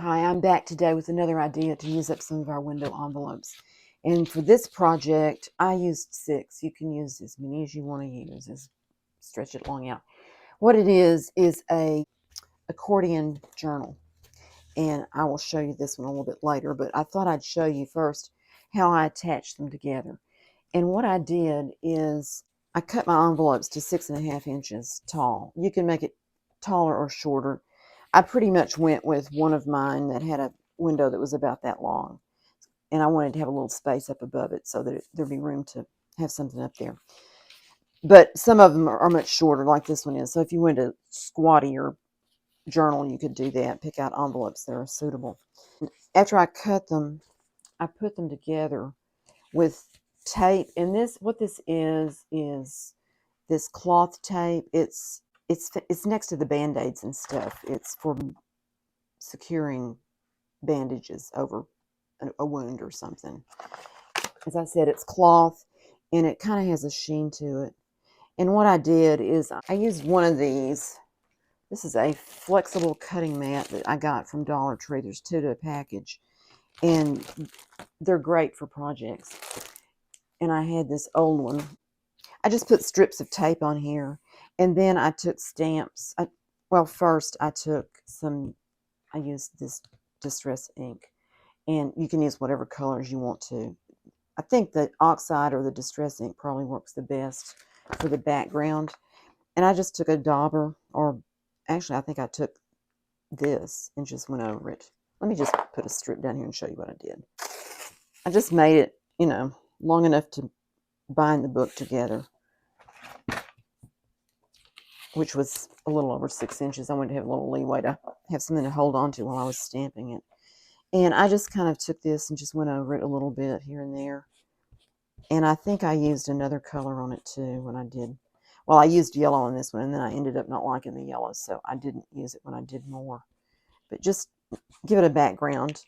Hi, I'm back today with another idea to use up some of our window envelopes. And for this project, I used 6. You can use as many as you want to use, stretch it long out. What it is a accordion journal. And I will show you this one a little bit later, but I thought I'd show you first how I attached them together. And what I did is I cut my envelopes to 6.5 inches tall. You can make it taller or shorter. I pretty much went with one of mine that had a window that was about that long. And I wanted to have a little space up above it so that there'd be room to have something up there. But some of them are much shorter, like this one is. So if you went to squattier journal, you could do that. Pick out envelopes that are suitable. After I cut them, I put them together with tape. And what this is this cloth tape. It's next to the Band-Aids and stuff. It's for securing bandages over a wound or something. As I said, it's cloth and it kind of has a sheen to it. And what I did is I used one of these. This is a flexible cutting mat that I got from Dollar Tree. There's 2 to a package, and they're great for projects. And I had this old one. I just put strips of tape on here, and then I took stamps. Well, first I used this distress ink, and you can use whatever colors you want to. I think the oxide or the distress ink probably works the best for the background. And I just took a dauber, or actually I think I took this and just went over it. Let me just put a strip down here and show you what I did. I just made it, long enough to bind the book together, which was a little over 6 inches. I wanted to have a little leeway to have something to hold on to while I was stamping it. And I just kind of took this and just went over it a little bit here and there. And I think I used another color on it too when I did. Well, I used yellow on this one, and then I ended up not liking the yellow, so I didn't use it when I did more. But just give it a background.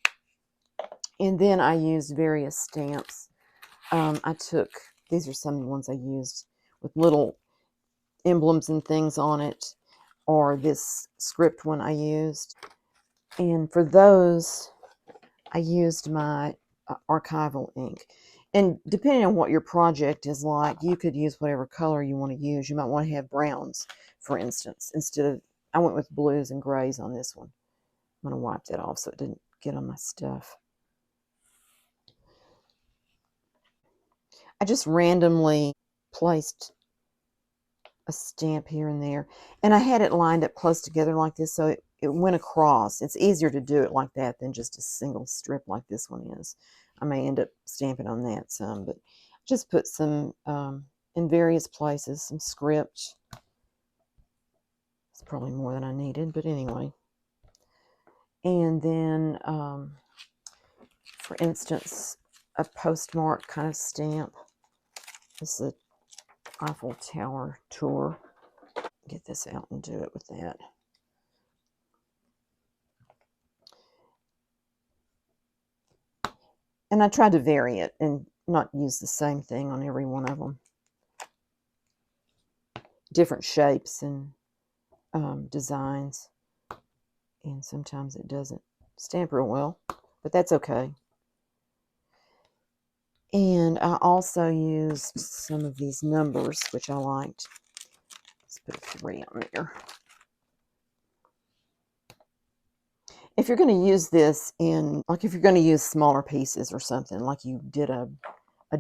And then I used various stamps. These are some of the ones I used with little emblems and things on it, or this script one I used. And for those, I used my archival ink. And depending on what your project is like, you could use whatever color you want to use. You might want to have browns, for instance, I went with blues and grays on this one. I'm going to wipe that off so it didn't get on my stuff. I just randomly placed a stamp here and there, and I had it lined up close together like this so it went across. It's easier to do it like that than just a single strip like this one is. I may end up stamping on that some, but just put some in various places, some script. It's probably more than I needed, but anyway. And then, for instance, a postmark kind of stamp. This is a Eiffel Tower tour. Get this out and do it with that. And I tried to vary it and not use the same thing on every one of them. Different shapes and designs. And sometimes it doesn't stamp real well, but that's okay. And I also used some of these numbers, which I liked. Let's put a 3 on there. If you're going to use this if you're going to use smaller pieces or something, like you did a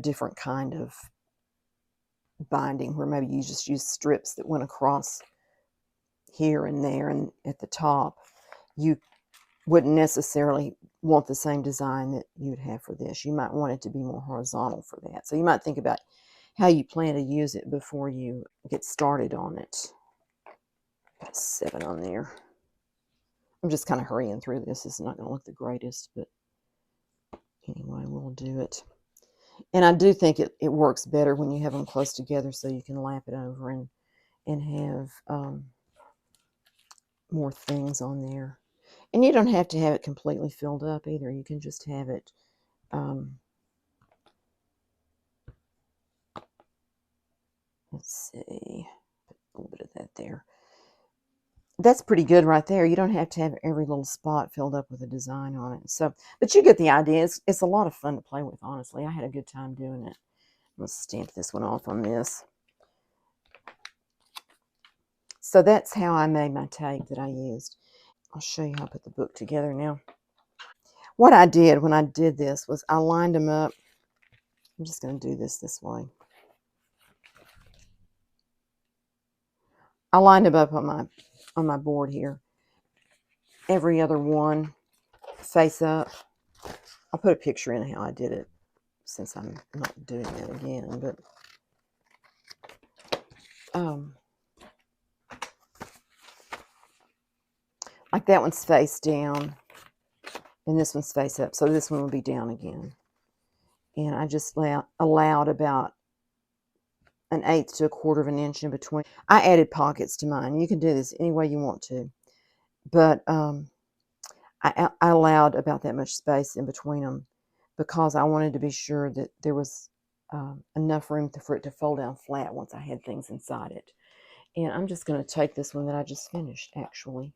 different kind of binding where maybe you just used strips that went across here and there and at the top, you wouldn't necessarily want the same design that you'd have for this. You might want it to be more horizontal for that. So you might think about how you plan to use it before you get started on it. Got 7 on there. I'm just kind of hurrying through this. It's not going to look the greatest, but anyway, we'll do it. And I do think it works better when you have them close together so you can lap it over and have more things on there. And you don't have to have it completely filled up either. You can just have it let's see, put a little bit of that there. that's pretty good right there. You don't have to have every little spot filled up with a design on it. So, but you get the idea. It's a lot of fun to play with, honestly. I had a good time doing it. Let's stamp this one off on this. So that's how I made my tape that I used. I'll show you how I put the book together now. What I did when I did this was I lined them up. I'm just going to do this way. I lined them up on my board here. Every other one face up. I'll put a picture in how I did it since I'm not doing that again. But like that one's face down, and this one's face up. So this one will be down again. And I just allowed about 1/8 to 1/4 of an inch in between. I added pockets to mine. You can do this any way you want to, but I allowed about that much space in between them because I wanted to be sure that there was enough room for it to fold down flat once I had things inside it. And I'm just going to take this one that I just finished, actually,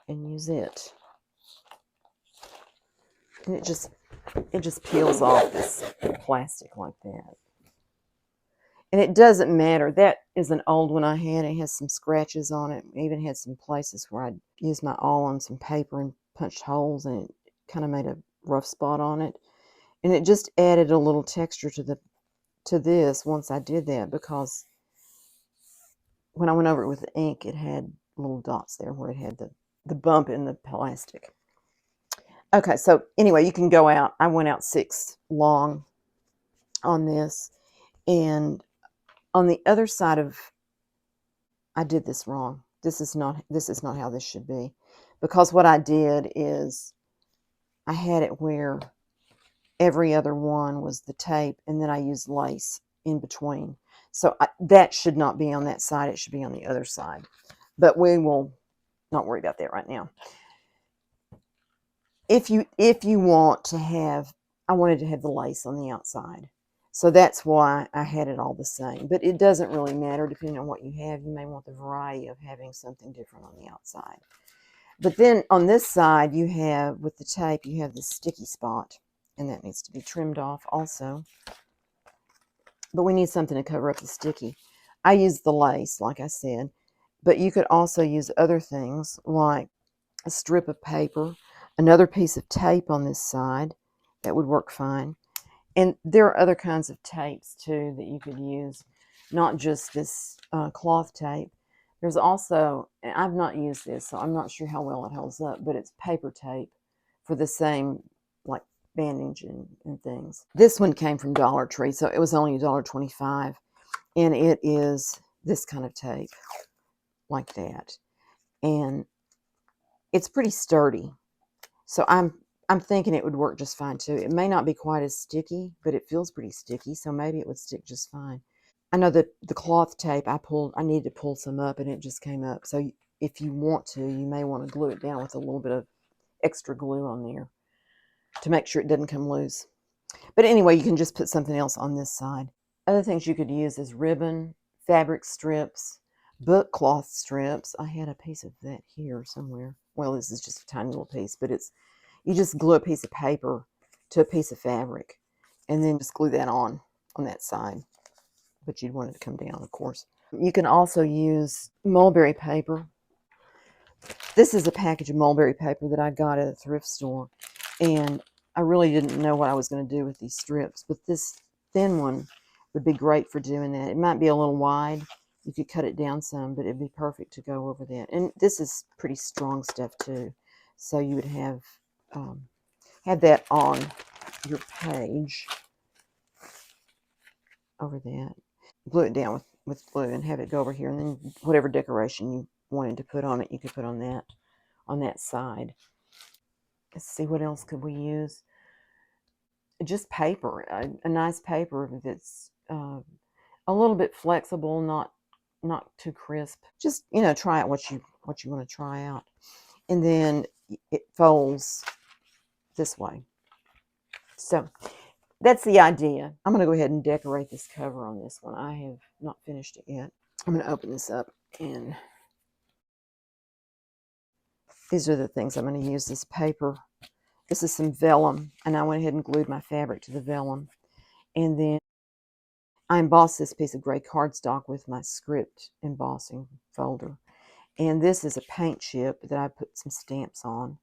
and use it. And it just peels off this plastic like that. And it doesn't matter. That is an old one I had. It has some scratches on it. I even had some places where I used my awl on some paper and punched holes, and it kind of made a rough spot on it. And it just added a little texture to this once I did that, because when I went over it with the ink, it had little dots there where it had the bump in the plastic. Okay, so anyway, you can go out. I went out 6 long on this, and on the other side of, I did this wrong. This is not how this should be, because what I did is I had it where every other one was the tape, and then I used lace in between. So that should not be on that side. It should be on the other side. But we will not worry about that right now. If you want to have, I wanted to have the lace on the outside. So that's why I had it all the same. But it doesn't really matter depending on what you have. You may want the variety of having something different on the outside. But then on this side, you have, with the tape, you have the sticky spot. And that needs to be trimmed off also. But we need something to cover up the sticky. I used the lace, like I said. But you could also use other things, like a strip of paper, another piece of tape on this side. That would work fine. And there are other kinds of tapes too that you could use, not just this cloth tape. There's also, and I've not used this, so I'm not sure how well it holds up, but it's paper tape for the same, like bandage and things. This one came from Dollar Tree, so it was only $1.25, and it is this kind of tape, like that. And it's pretty sturdy. So I'm thinking it would work just fine too. It may not be quite as sticky, but it feels pretty sticky, so maybe it would stick just fine. I know that the cloth tape I needed to pull some up, and it just came up. So if you want to, you may want to glue it down with a little bit of extra glue on there to make sure it doesn't come loose. But anyway, you can just put something else on this side. Other things you could use is ribbon, fabric strips, book cloth strips. I had a piece of that here somewhere. Well, this is just a tiny little piece, but you just glue a piece of paper to a piece of fabric, and then just glue that on that side. But you'd want it to come down, of course. You can also use mulberry paper. This is a package of mulberry paper that I got at a thrift store, and I really didn't know what I was going to do with these strips, but this thin one would be great for doing that. It might be a little wide. You could cut it down some, but it'd be perfect to go over that. And this is pretty strong stuff too, so you would have that on your page over that. Glue it down with glue and have it go over here, and then whatever decoration you wanted to put on it, you could put on that side. Let's see, what else could we use? Just paper, a nice paper that's a little bit flexible, not too crisp. Just, try out what you want to try out. And then it folds this way. So that's the idea. I'm going to go ahead and decorate this cover on this one. I have not finished it yet. I'm going to open this up and these are the things I'm going to use. This paper. This is some vellum, and I went ahead and glued my fabric to the vellum. And then I embossed this piece of gray cardstock with my script embossing folder. And this is a paint chip that I put some stamps on,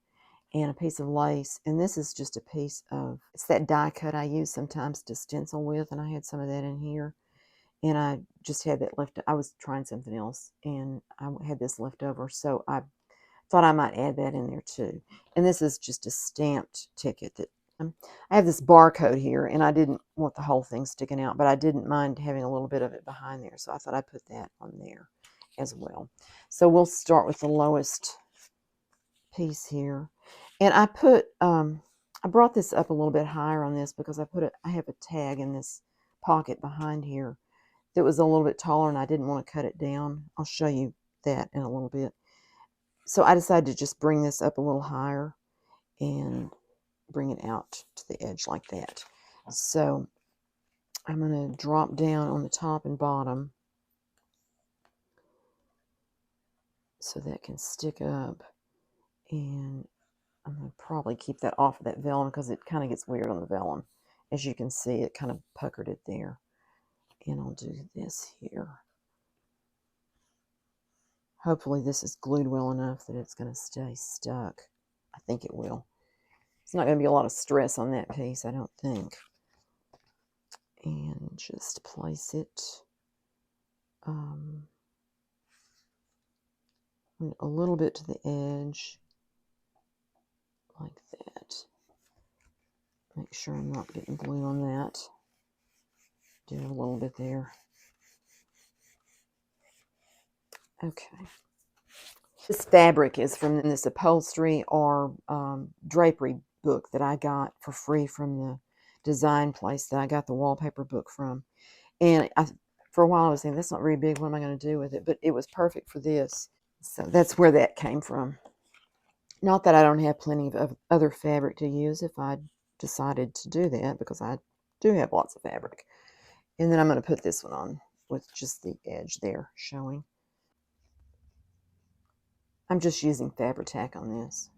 and a piece of lace. And this is just a piece of, it's that die cut I use sometimes to stencil with, and I had some of that in here. And I just had that left. I was trying something else, and I had this left over, so I thought I might add that in there too. And this is just a stamped ticket that I have this barcode here, and I didn't want the whole thing sticking out, but I didn't mind having a little bit of it behind there, so I thought I'd put that on there as well. So we'll start with the lowest piece here, and I put I brought this up a little bit higher on this because I have a tag in this pocket behind here that was a little bit taller, and I didn't want to cut it down. I'll show you that in a little bit. So I decided to just bring this up a little higher and bring it out to the edge like that. So I'm going to drop down on the top and bottom so that can stick up, and I'm going to probably keep that off of that vellum because it kind of gets weird on the vellum. As you can see, it kind of puckered it there. And I'll do this here. Hopefully this is glued well enough that it's going to stay stuck. I think it will. It's not going to be a lot of stress on that piece, I don't think. And just place it a little bit to the edge, like that. Make sure I'm not getting glue on that. Do a little bit there. Okay. This fabric is from this upholstery or drapery book that I got for free from the design place that I got the wallpaper book from. And for a while I was thinking, that's not very big, what am I going to do with it? But it was perfect for this. So that's where that came from. Not that I don't have plenty of other fabric to use if I decided to do that, because I do have lots of fabric. And then I'm going to put this one on with just the edge there showing. I'm just using Fabri-Tac on this.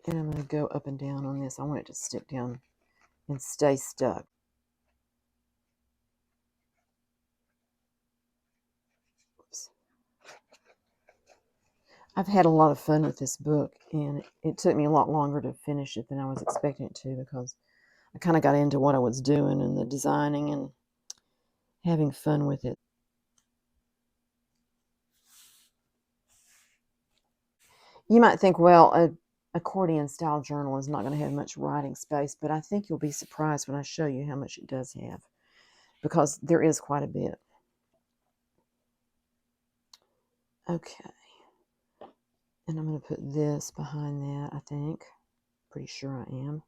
And I'm going to go up and down on this. I want it to stick down and stay stuck. Oops. I've had a lot of fun with this book, and it took me a lot longer to finish it than I was expecting it to, because I kind of got into what I was doing and the designing and having fun with it. You might think, well, a accordion style journal is not going to have much writing space, but I think you'll be surprised when I show you how much it does have, because there is quite a bit. Okay. And I'm going to put this behind that, I think. Pretty sure I am.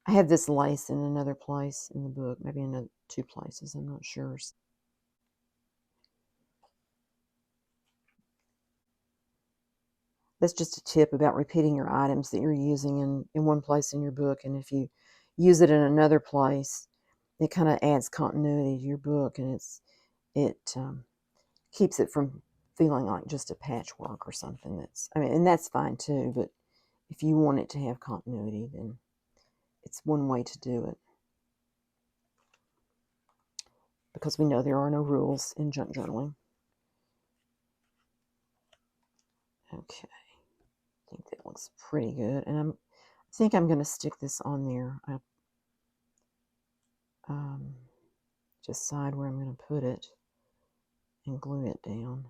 I have this lace in another place in the book, maybe in 2 places, I'm not sure. That's just a tip about repeating your items that you're using in one place in your book. And if you use it in another place, it kind of adds continuity to your book, and it keeps it from feeling like just a patchwork or something. And that's fine too, but if you want it to have continuity, then it's one way to do it. Because we know there are no rules in junk journaling. Okay. I think that looks pretty good. And I think I'm going to stick this on there. Decide where I'm going to put it and glue it down.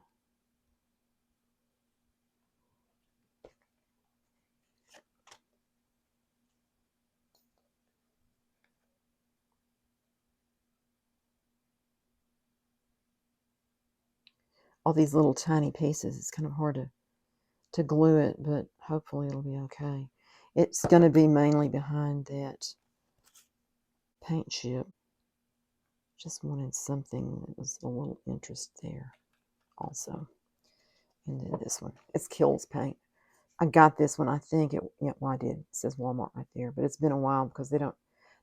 All these little tiny pieces, it's kind of hard to glue it, but hopefully it'll be okay. It's going to be mainly behind that paint chip. Just wanted something that was a little interest there also. And then this one, it's Kills paint. I got this one, I think yeah, well, I did. It says Walmart right there, but it's been a while because they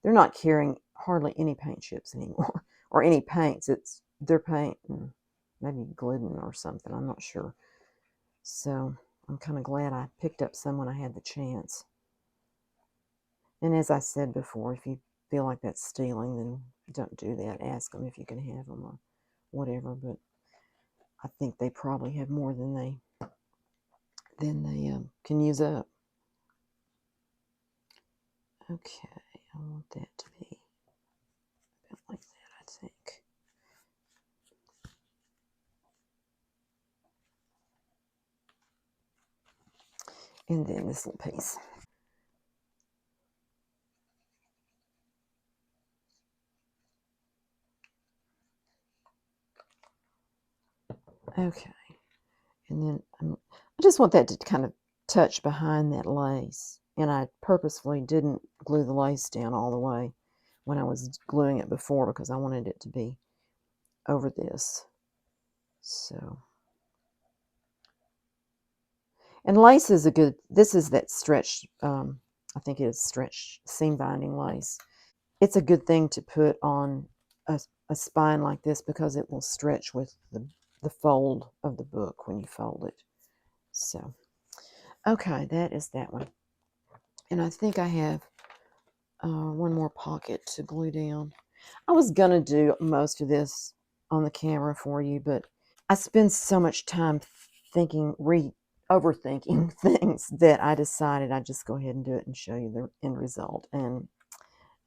they're not carrying hardly any paint chips anymore or any paints. It's their paint and maybe Glidden or something. I'm not sure. So I'm kind of glad I picked up some when I had the chance. And as I said before, if you feel like that's stealing, then don't do that. Ask them if you can have them or whatever. But I think they probably have more than they can use up. Okay, I want that to be about like that, I think. And then this little piece. Okay, and then I just want that to kind of touch behind that lace. And I purposefully didn't glue the lace down all the way when I was gluing it before because I wanted it to be over this. So, and lace is a good, this is that stretch, I think it is stretch seam binding lace. It's a good thing to put on a spine like this because it will stretch with the fold of the book when you fold it. So, okay, that is that one. And I think I have one more pocket to glue down. I was going to do most of this on the camera for you, but I spend so much time thinking, overthinking things that I decided I'd just go ahead and do it and show you the end result. And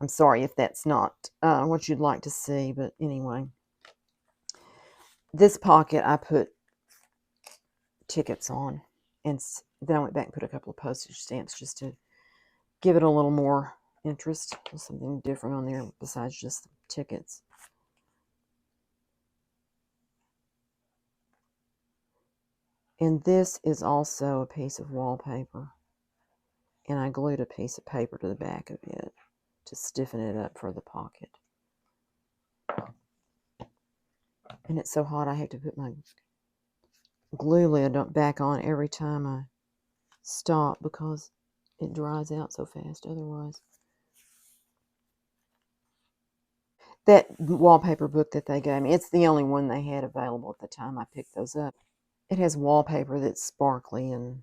I'm sorry if that's not what you'd like to see, but anyway. This pocket I put tickets on, and then I went back and put a couple of postage stamps just to give it a little more interest, something different on there besides just the tickets. And this is also a piece of wallpaper, and I glued a piece of paper to the back of it to stiffen it up for the pocket. And it's so hot I have to put my glue lid back on every time I stop because it dries out so fast otherwise. That wallpaper book that they gave me, it's the only one they had available at the time I picked those up. It has wallpaper that's sparkly and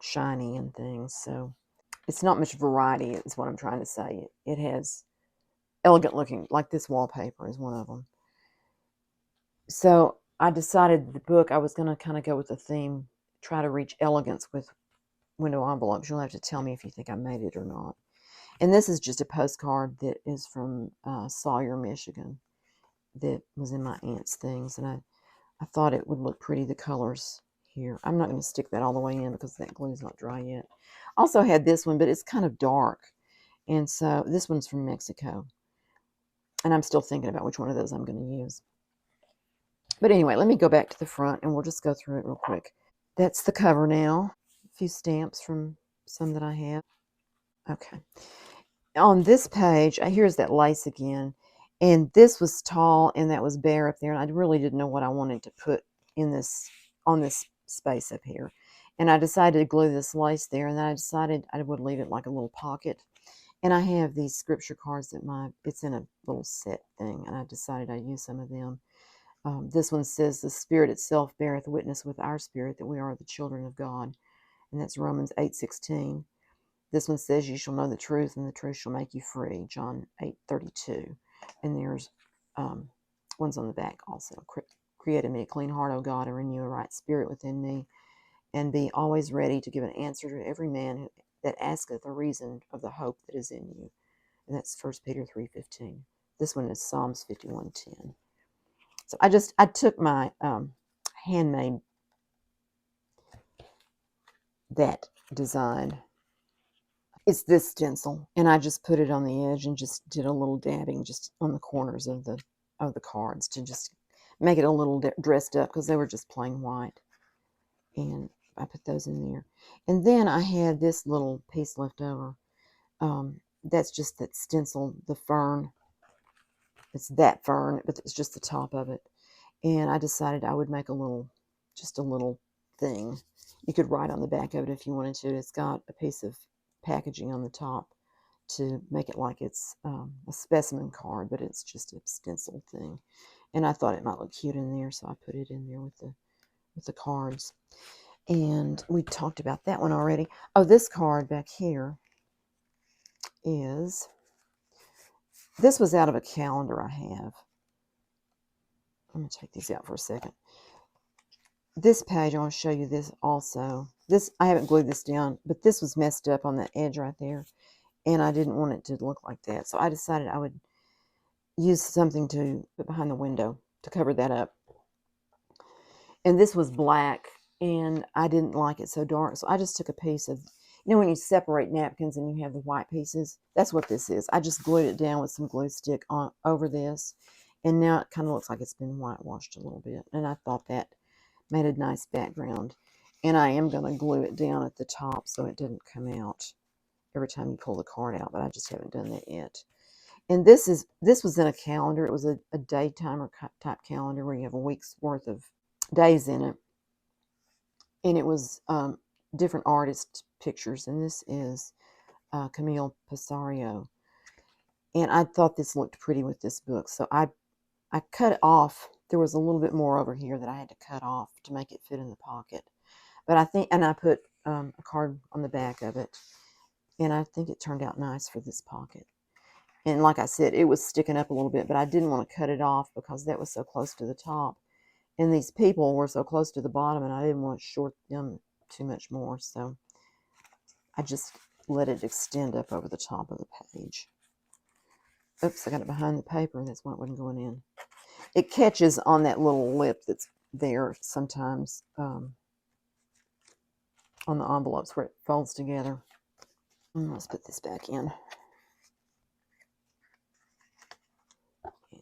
shiny and things, so it's not much variety is what I'm trying to say. It has elegant looking, like this wallpaper is one of them. So I decided the book, I was going to kind of go with the theme, try to reach elegance with window envelopes. You'll have to tell me if you think I made it or not. And this is just a postcard that is from Sawyer, Michigan, that was in my aunt's things. And I thought it would look pretty, the colors here. I'm not going to stick that all the way in because that glue is not dry yet. Also had this one, but it's kind of dark. And so this one's from Mexico. And I'm still thinking about which one of those I'm going to use. But anyway, let me go back to the front and we'll just go through it real quick. That's the cover now. A few stamps from some that I have. Okay. On this page, here's that lace again. And this was tall and that was bare up there. And I really didn't know what I wanted to put in this, on this space up here. And I decided to glue this lace there. And then I decided I would leave it like a little pocket. And I have these scripture cards that it's in a little set thing. And I decided I'd use some of them. This one says, the Spirit itself beareth witness with our spirit that we are the children of God. And that's Romans 8:16. This one says, you shall know the truth, and the truth shall make you free. John 8:32. And there's ones on the back also. Create in me a clean heart, O God, and renew a right spirit within me. And be always ready to give an answer to every man that asketh a reason of the hope that is in you. And that's 1 Peter 3:15. This one is Psalms 51:10. So I took my handmade, that design. It's this stencil, and I just put it on the edge and just did a little dabbing just on the corners of the cards to just make it a little dressed up because they were just plain white. And I put those in there. And then I had this little piece left over. That's just that stencil, the fern. It's that fern, but it's just the top of it. And I decided I would make just a little thing. You could write on the back of it if you wanted to. It's got a piece of packaging on the top to make it like it's a specimen card, but it's just a stencil thing. And I thought it might look cute in there, so I put it in there with the cards. And we talked about that one already. Oh, this card back here is, this was out of a calendar I have. I'm going to take these out for a second. This page, I want to show you this also. This, I haven't glued this down, but this was messed up on that edge right there, and I didn't want it to look like that. So I decided I would use something to put behind the window to cover that up. And this was black, and I didn't like it so dark, so I just took a piece of, you know when you separate napkins and you have the white pieces? That's what this is. I just glued it down with some glue stick on over this, and now it kind of looks like it's been whitewashed a little bit, and I thought that made a nice background. And I am going to glue it down at the top so it doesn't come out every time you pull the card out, but I just haven't done that yet. And this was in a calendar. It was a daytimer type calendar where you have a week's worth of days in it. And it was different artist pictures. And this is Camille Pissarro. And I thought this looked pretty with this book. So I cut it off. There was a little bit more over here that I had to cut off to make it fit in the pocket. But I think, and I put a card on the back of it. And I think it turned out nice for this pocket. And like I said, it was sticking up a little bit, but I didn't want to cut it off because that was so close to the top. And these people were so close to the bottom, and I didn't want to short them too much more. So I just let it extend up over the top of the page. Oops, I got it behind the paper. That's why it wasn't going in. It catches on that little lip that's there sometimes on the envelopes where it folds together. Let's put this back in.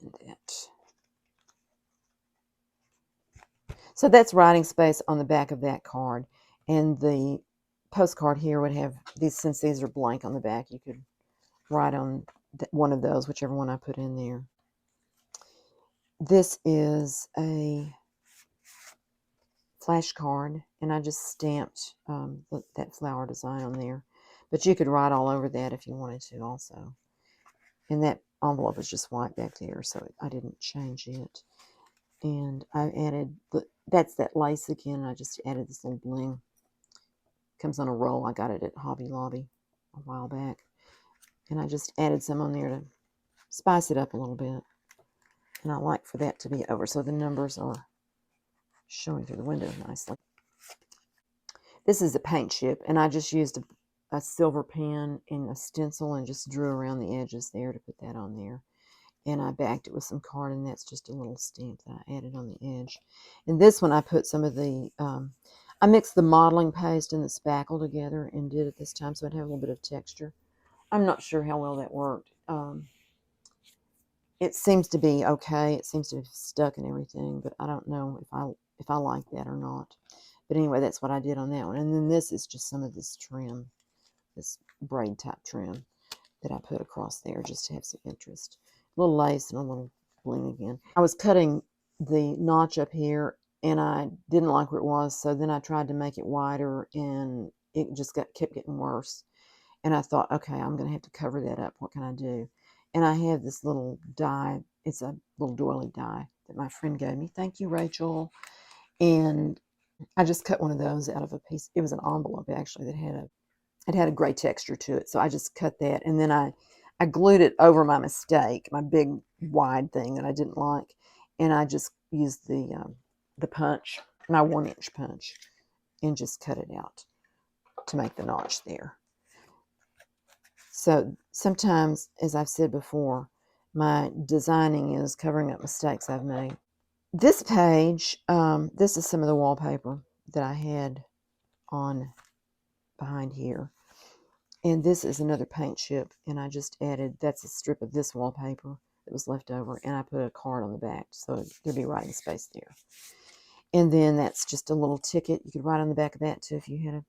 And that. So that's writing space on the back of that card. And the postcard here would have these, since these are blank on the back, you could write on one of those, whichever one I put in there. This is a flashcard, and I just stamped that flower design on there. But you could write all over that if you wanted to also. And that envelope is just white back there, so I didn't change it. And I added, that's that lace again. I just added this little bling. Comes on a roll. I got it at Hobby Lobby a while back. And I just added some on there to spice it up a little bit. And I like for that to be over, so the numbers are showing through the window nicely. This is a paint chip, and I just used a silver pen and a stencil and just drew around the edges there to put that on there. And I backed it with some card, and that's just a little stamp that I added on the edge. And this one I put some of the, I mixed the modeling paste and the spackle together and did it this time, so it had a little bit of texture. I'm not sure how well that worked. It seems to be okay. It seems to have stuck and everything, but I don't know if I like that or not. But anyway, that's what I did on that one. And then this is just some of this trim, this braid type trim that I put across there just to have some interest. A little lace and a little bling again. I was cutting the notch up here, and I didn't like where it was, so then I tried to make it wider, and it just kept getting worse. And I thought, okay, I'm going to have to cover that up. What can I do? And I have this little die. It's a little doily die that my friend gave me. Thank you, Rachel. And I just cut one of those out of a piece. It was an envelope, actually, that had a gray texture to it. So I just cut that. And then I glued it over my mistake, my big wide thing that I didn't like. And I just used the punch, my 1-inch punch, and just cut it out to make the notch there. So sometimes, as I've said before, my designing is covering up mistakes I've made. This page, this is some of the wallpaper that I had on behind here. And this is another paint chip, and I just added, that's a strip of this wallpaper that was left over, and I put a card on the back, so there'd be writing space there. And then that's just a little ticket. You could write on the back of that too if you had a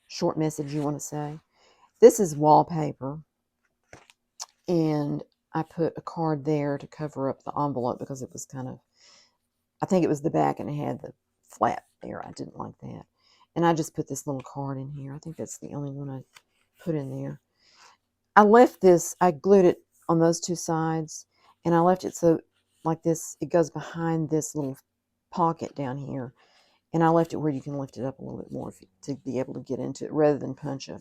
short message you want to say. This is wallpaper, and I put a card there to cover up the envelope because it was kind of, I think it was the back and it had the flap there. I didn't like that. And I just put this little card in here. I think that's the only one I put in there. I left this, I glued it on those two sides, and I left it so like this, it goes behind this little pocket down here. And I left it where you can lift it up a little bit more to be able to get into it rather than punch a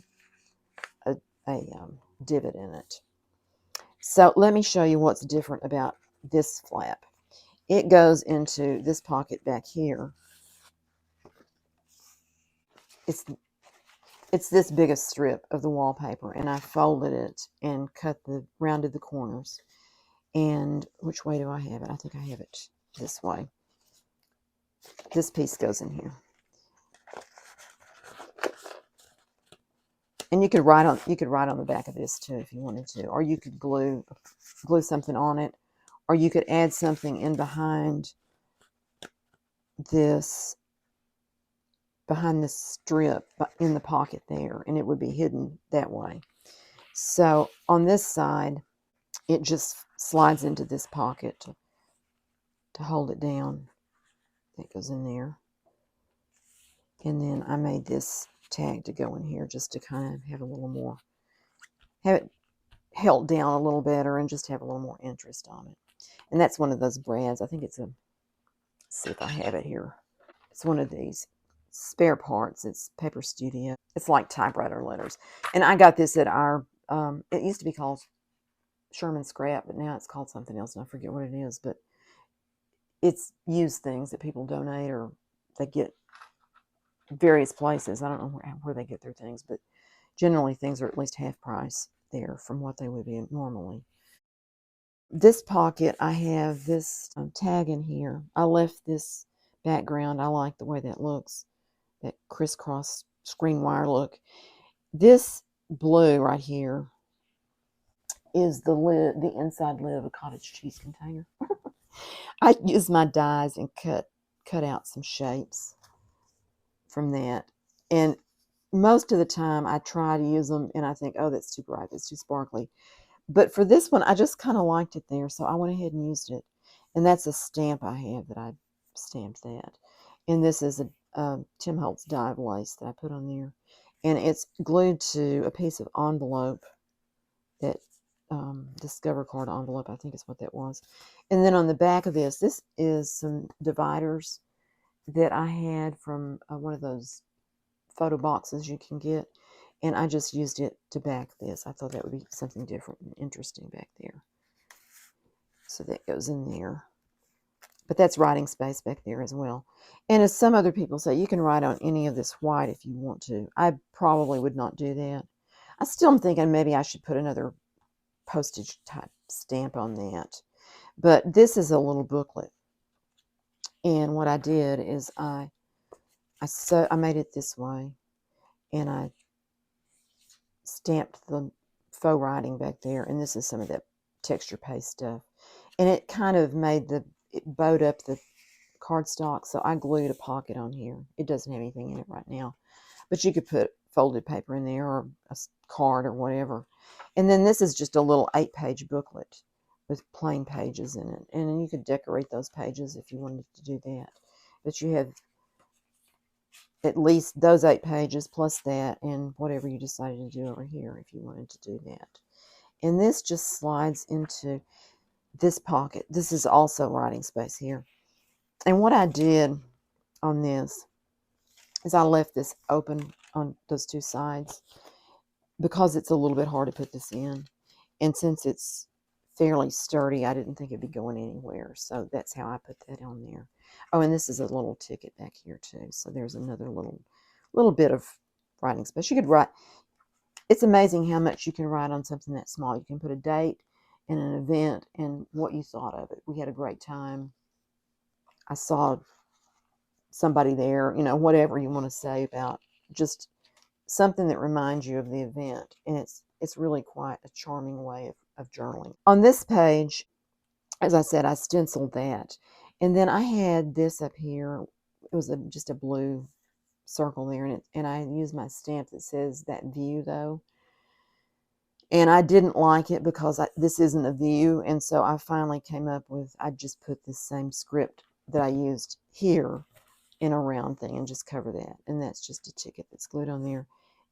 divot in it. So let me show you what's different about this flap. It goes into this pocket back here. It's this biggest strip of the wallpaper, and I folded it and rounded the corners. And which way do I have it? I think I have it this way. This piece goes in here. And you could write on the back of this too if you wanted to, or you could glue something on it, or you could add something in behind this strip in the pocket there, and it would be hidden that way. So on this side, it just slides into this pocket to hold it down. It goes in there. And then I made this tag to go in here just to kind of have a little more, have it held down a little better and just have a little more interest on it. And that's one of those brands. I think it's let's see if I have it here. It's one of these spare parts. It's Paper Studio. It's like typewriter letters. And I got this at our, it used to be called Sherman Scrap, but now it's called something else, and I forget what it is. But it's used things that people donate or they get various places. I don't know where they get their things, but generally things are at least half price there from what they would be normally. This pocket, I have this tag in here. I left this background. I like the way that looks, that crisscross screen wire look. This blue right here is the lid, the inside lid of a cottage cheese container. I used my dies and cut out some shapes from that. And most of the time I try to use them and I think, oh, that's too bright, that's too sparkly. But for this one, I just kind of liked it there, so I went ahead and used it. And that's a stamp I have that I stamped that. And this is a Tim Holtz dive lace that I put on there. And it's glued to a piece of envelope, that Discover card envelope, I think is what that was. And then on the back of this is some dividers that I had from one of those photo boxes you can get. And I just used it to back this. I thought that would be something different and interesting back there. So that goes in there. But that's writing space back there as well. And as some other people say, you can write on any of this white if you want to. I probably would not do that. I still am thinking maybe I should put another postage type stamp on that. But this is a little booklet. And what I did is I made it this way. And I stamped the faux writing back there, and this is some of that texture paste stuff, and it kind of it bowed up the cardstock, so I glued a pocket on here. It doesn't have anything in it right now, but you could put folded paper in there or a card or whatever. And then this is just a little 8-page booklet with plain pages in it, and then you could decorate those pages if you wanted to do that. But you have at least those 8 pages plus that and whatever you decided to do over here if you wanted to do that. And this just slides into this pocket. This is also writing space here. And what I did on this is I left this open on those two sides because it's a little bit hard to put this in. And since it's fairly sturdy, I didn't think it'd be going anywhere. So that's how I put that on there. Oh, and this is a little ticket back here too. So there's another little bit of writing space. You could write. It's amazing how much you can write on something that small. You can put a date and an event and what you thought of it. We had a great time. I saw somebody there, whatever you want to say about just something that reminds you of the event. And it's really quite a charming way of journaling. On this page, as I said, I stenciled that. And then I had this up here. It was just a blue circle there. And I used my stamp that says that view, though. And I didn't like it because this isn't a view. And so I finally came up with, I just put this same script that I used here in a round thing and just cover that. And that's just a ticket that's glued on there.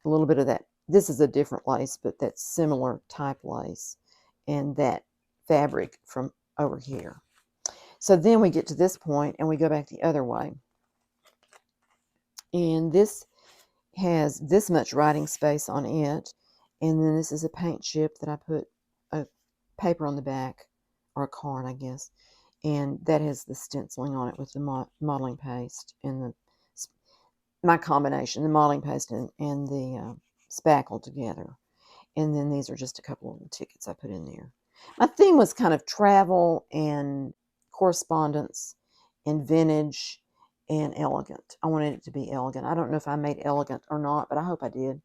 A little bit of that this is a different lace, but that's similar type lace, and that fabric from over here. So then we get to this point and we go back the other way. And this has this much writing space on it. And then this is a paint chip that I put a paper on the back, or a card, I guess. And that has the stenciling on it with the modeling paste and my combination, the modeling paste and the spackle together. And then these are just a couple of the tickets I put in there. My theme was kind of travel and correspondence and vintage and elegant. I wanted it to be elegant. I don't know if I made elegant or not, but I hope I did.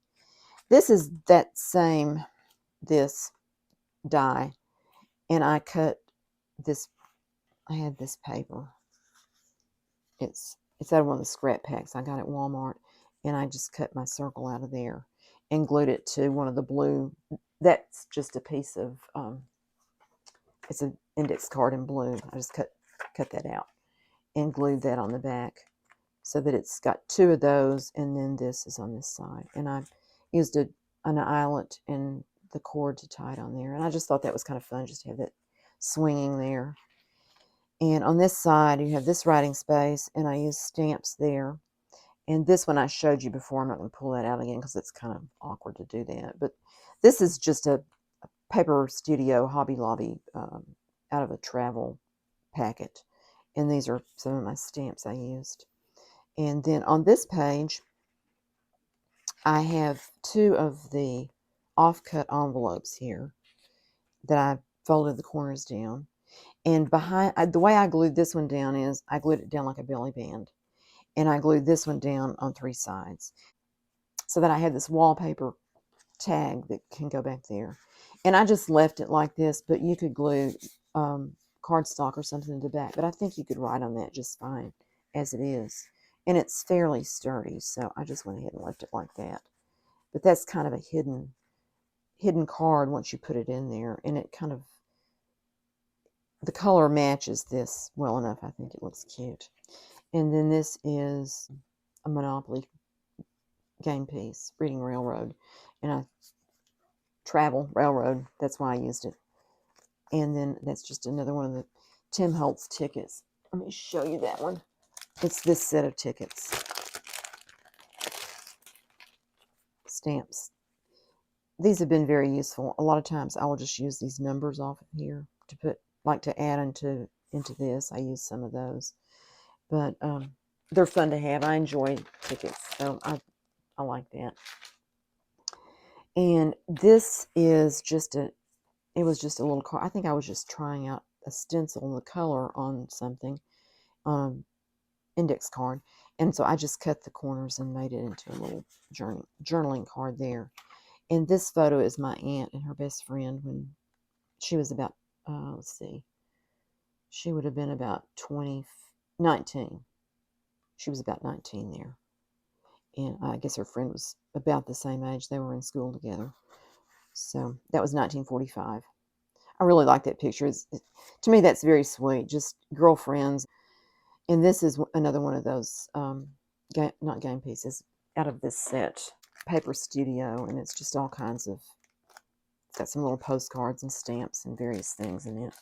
This is that same, this die, and I cut this, I had this paper. It's out of one of the scrap packs I got at Walmart, and I just cut my circle out of there and glued it to one of the blue. That's just a piece of, it's an index card in blue. I just cut that out and glued that on the back so that it's got two of those, and then this is on this side. And I used an eyelet and the cord to tie it on there. And I just thought that was kind of fun, just to have that swinging there. And on this side, you have this writing space, and I used stamps there. And this one I showed you before. I'm not going to pull that out again because it's kind of awkward to do that. But this is just a Paper Studio Hobby Lobby out of a travel packet. And these are some of my stamps I used. And then on this page, I have two of the offcut envelopes here that I folded the corners down. And behind, the way I glued this one down is I glued it down like a belly band. And I glued this one down on three sides so that I had this wallpaper tag that can go back there. And I just left it like this, but you could glue cardstock or something to the back. But I think you could write on that just fine as it is. And it's fairly sturdy, so I just went ahead and left it like that. But that's kind of a hidden card once you put it in there. And it kind of, the color matches this well enough. I think it looks cute. And then this is a Monopoly game piece, Reading Railroad. And I travel railroad, that's why I used it. And then that's just another one of the Tim Holtz tickets. Let me show you that one. It's this set of tickets. Stamps. These have been very useful. A lot of times I will just use these numbers off of here to put, like to add into this. I use some of those. But they're fun to have. I enjoy tickets, so I like that. And this is just it was just a little card. I think I was just trying out a stencil, the color on something, index card. And so I just cut the corners and made it into a little journaling card there. And this photo is my aunt and her best friend when she was about, let's see, she would have been about 19. She was about 19 there. And I guess her friend was about the same age. They were in school together. So that was 1945. I really like that picture. To me, that's very sweet. Just girlfriends. And this is another one of those, not game pieces, out of this set, Paper Studio. And it's just all kinds of, it's got some little postcards and stamps and various things in it.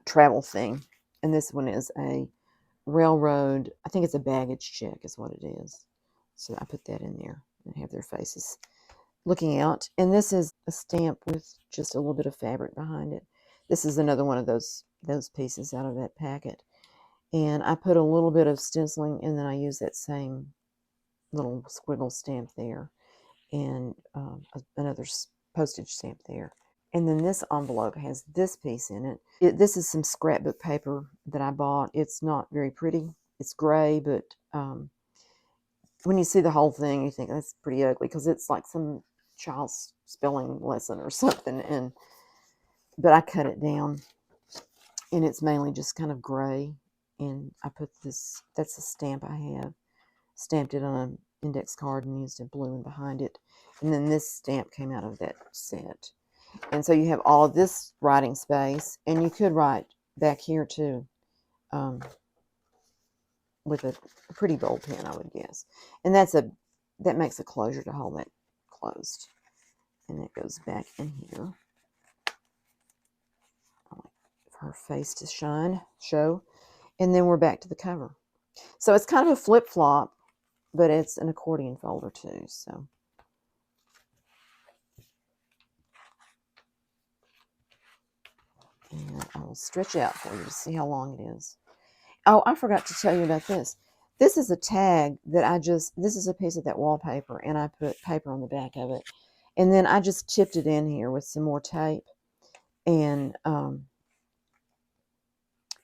Travel thing. And this one is a railroad, I think it's a baggage check is what it is. So I put that in there and have their faces looking out. And this is a stamp with just a little bit of fabric behind it. This is another one of those pieces out of that packet. And I put a little bit of stenciling, and then I use that same little squiggle stamp there, and another postage stamp there. And then this envelope has this piece in it. This is some scrapbook paper that I bought. It's not very pretty. It's gray, but when you see the whole thing, you think that's pretty ugly because it's like some child's spelling lesson or something. But I cut it down, and it's mainly just kind of gray. And I put this, that's a stamp I have, stamped it on an index card and used a blue one behind it. And then this stamp came out of that set. And so you have all of this writing space, and you could write back here too, with a pretty bold pen, I would guess. And that makes a closure to hold that closed. And it goes back in here. I like for her face to show. And then we're back to the cover. So it's kind of a flip-flop, but it's an accordion folder too. So and I will stretch out for you to see how long it is. Oh, I forgot to tell you about this. This is a tag that this is a piece of that wallpaper, and I put paper on the back of it. And then I just chipped it in here with some more tape. And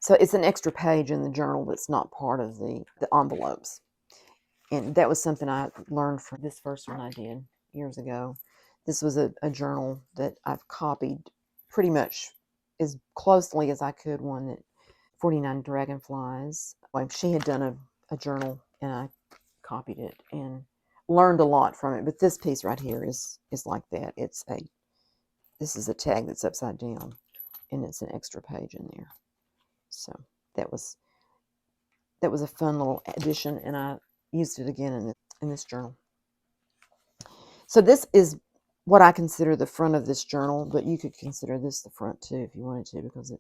so it's an extra page in the journal that's not part of the envelopes. And that was something I learned from this first one I did years ago. This was a journal that I've copied pretty much as closely as I could, one that 49 Dragonflies. Like she had done a journal, and I copied it and learned a lot from it. But this piece right here is like that. This is a tag that's upside down, and it's an extra page in there. So that was a fun little addition, and I used it again in this journal. So this is what I consider the front of this journal, but you could consider this the front too if you wanted to, because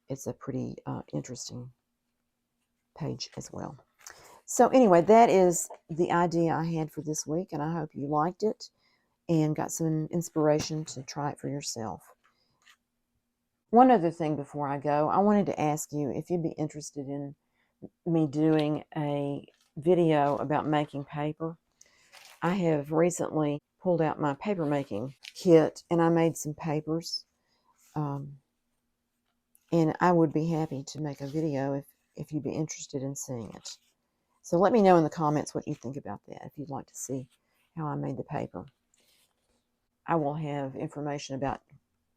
it's a pretty interesting page as well. So anyway, that is the idea I had for this week, and I hope you liked it and got some inspiration to try it for yourself. One other thing before I go, I wanted to ask you if you'd be interested in me doing a video about making paper. I have recently pulled out my papermaking kit, and I made some papers. And I would be happy to make a video if you'd be interested in seeing it. So let me know in the comments what you think about that, if you'd like to see how I made the paper. I will have information about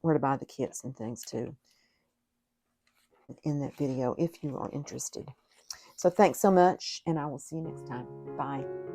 where to buy the kits and things too in that video if you are interested. So thanks so much, and I will see you next time. Bye.